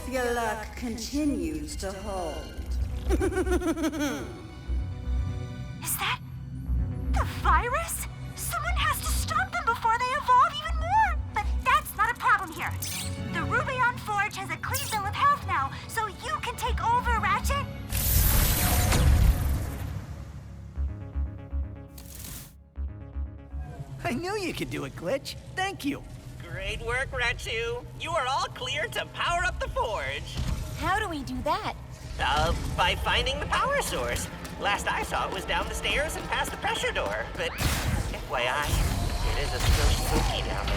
If your luck continues to hold. Is that the virus? Someone has to stop them before they evolve even more! But that's not a problem here. The Rubion Forge has a clean bill of health now, so you can take over, Ratchet! I knew you could do it, Glitch. Thank you. Great work, Ratchu. You are all clear to power up the forge. How do we do that? By finding the power source. Last I saw it was down the stairs and past the pressure door. But FYI, it is a little spooky down there.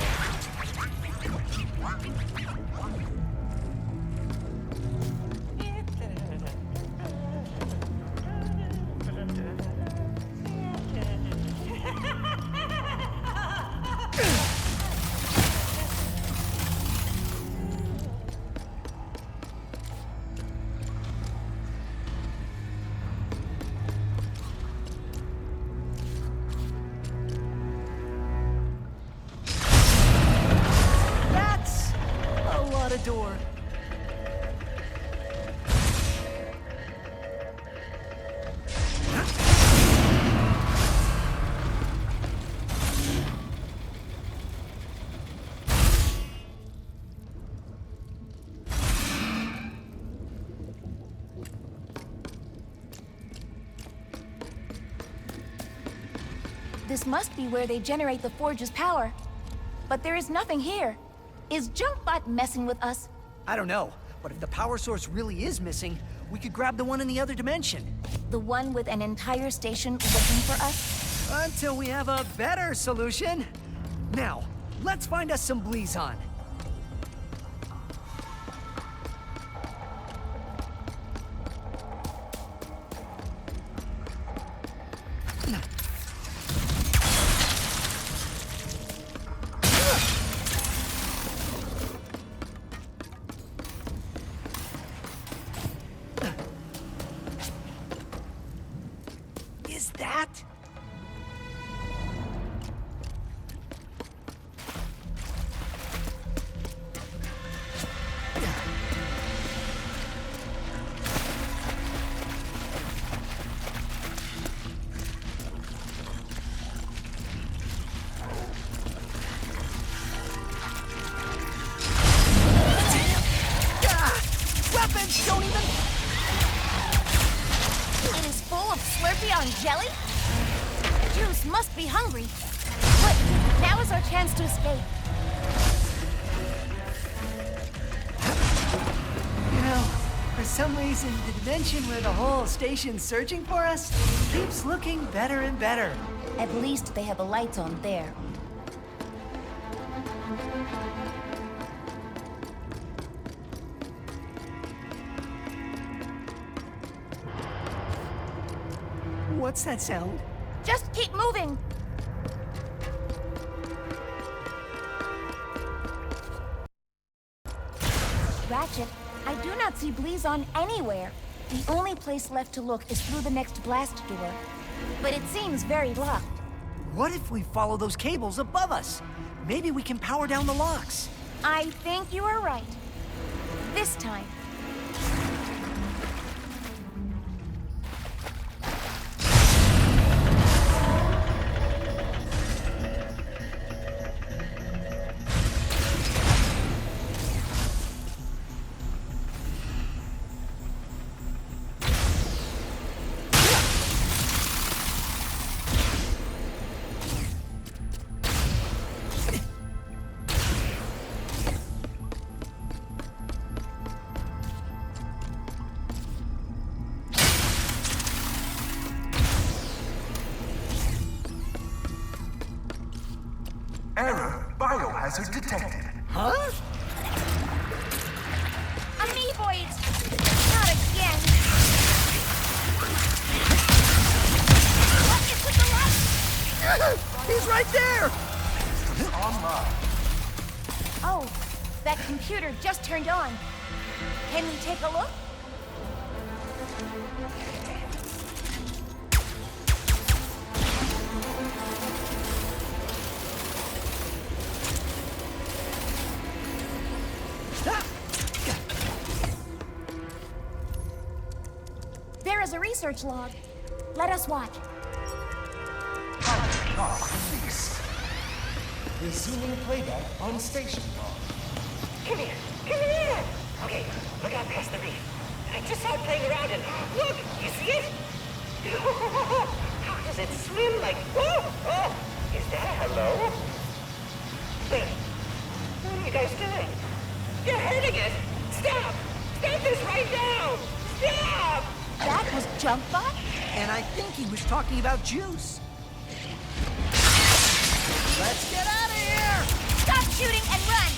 Door. This must be where they generate the Forge's power. But there is nothing here. Is Junkbot messing with us? I don't know, but if the power source really is missing, we could grab the one in the other dimension. The one with an entire station looking for us? Until we have a better solution. Now, let's find us some Blizon. That? Weapons don't even... It is full of Slurpeon jelly? Juice must be hungry. But now is our chance to escape. You know, for some reason, the dimension where the whole station's searching for us keeps looking better and better. At least they have the lights on there. What's that sound? Just keep moving! Ratchet, I do not see Blizon anywhere. The only place left to look is through the next blast door. But it seems very locked. What if we follow those cables above us? Maybe we can power down the locks. I think you are right. This time. Error. Biohazard detected. Huh? Amoeboids! Not again! What is with the light? He's right there! Online. Oh, that computer just turned on. Can we take a look? is a research log. Let us watch. Dark release. Resuming playback on station log. Come here! Come here! Okay, look out past the reef. I just saw it playing around and look! You see it? How does it swim like... Oh! Is that a hello? Wait, what are you guys doing? You're hurting it! Stop! Stop this right now! Stop! That was Junkbot? And I think he was talking about juice. Let's get out of here! Stop shooting and run!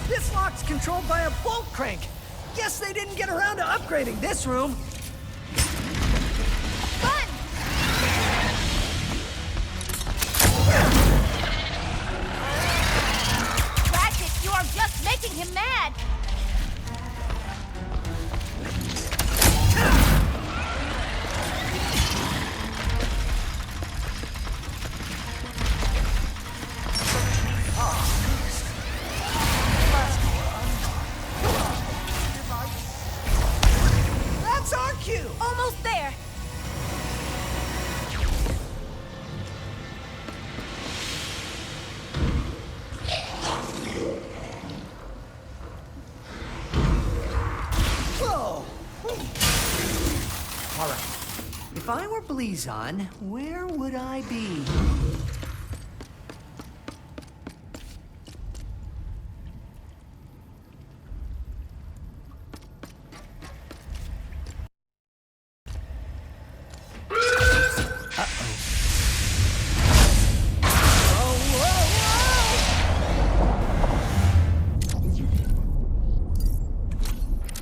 This lock's controlled by a bolt crank. Guess they didn't get around to upgrading this room. Run! Ratchet, you are just making him mad! That's our cue. Almost there! Whoa! All right. If I were Blizon, where would I be?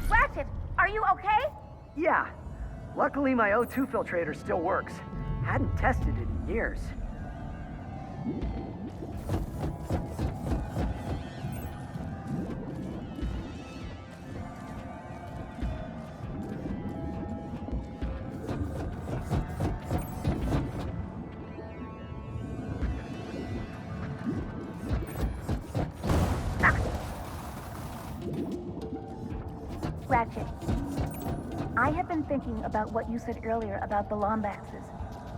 Ratchet, are you okay? Yeah. Luckily, my O2 filtrator still works. Hadn't tested it in years. Ratchet, I have been thinking about what you said earlier about the Lombaxes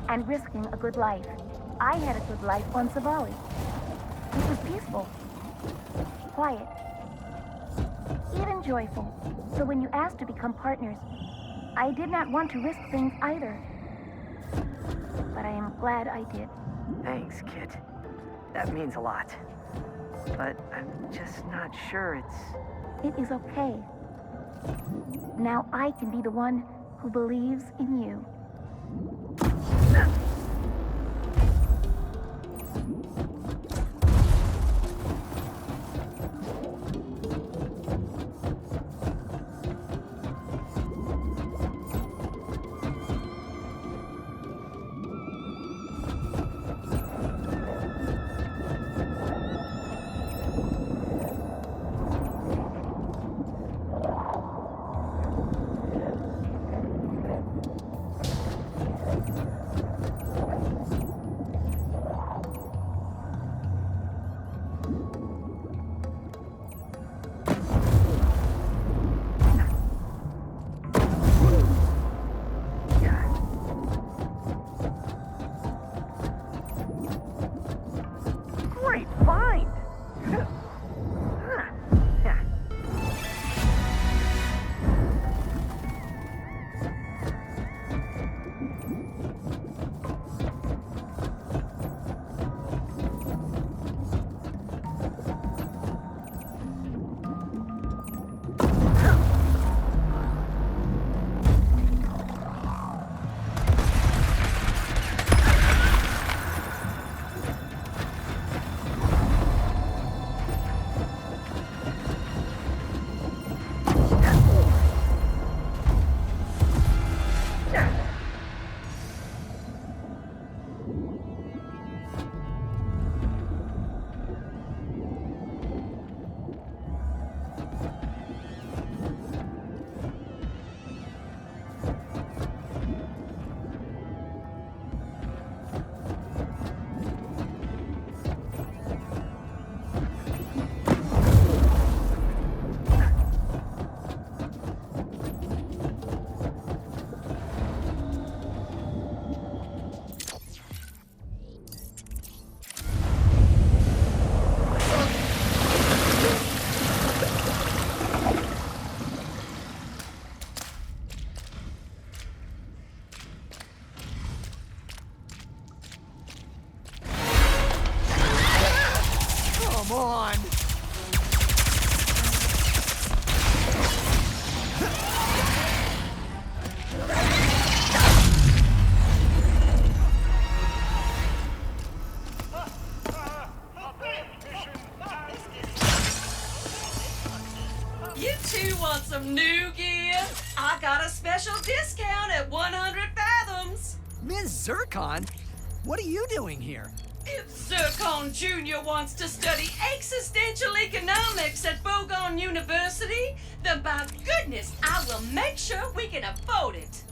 and risking a good life. I had a good life on Savali. It was peaceful, quiet, even joyful. So when you asked to become partners, I did not want to risk things either. But I am glad I did. Thanks, Kit. That means a lot. But I'm just not sure It is okay. Now I can be the one who believes in you. Great find! on! You two want some new gear? I got a special discount at 100 fathoms. Ms. Zircon? What are you doing here? If Zircon Jr. wants to study existential economics at Bogon University, then by goodness, I will make sure we can afford it.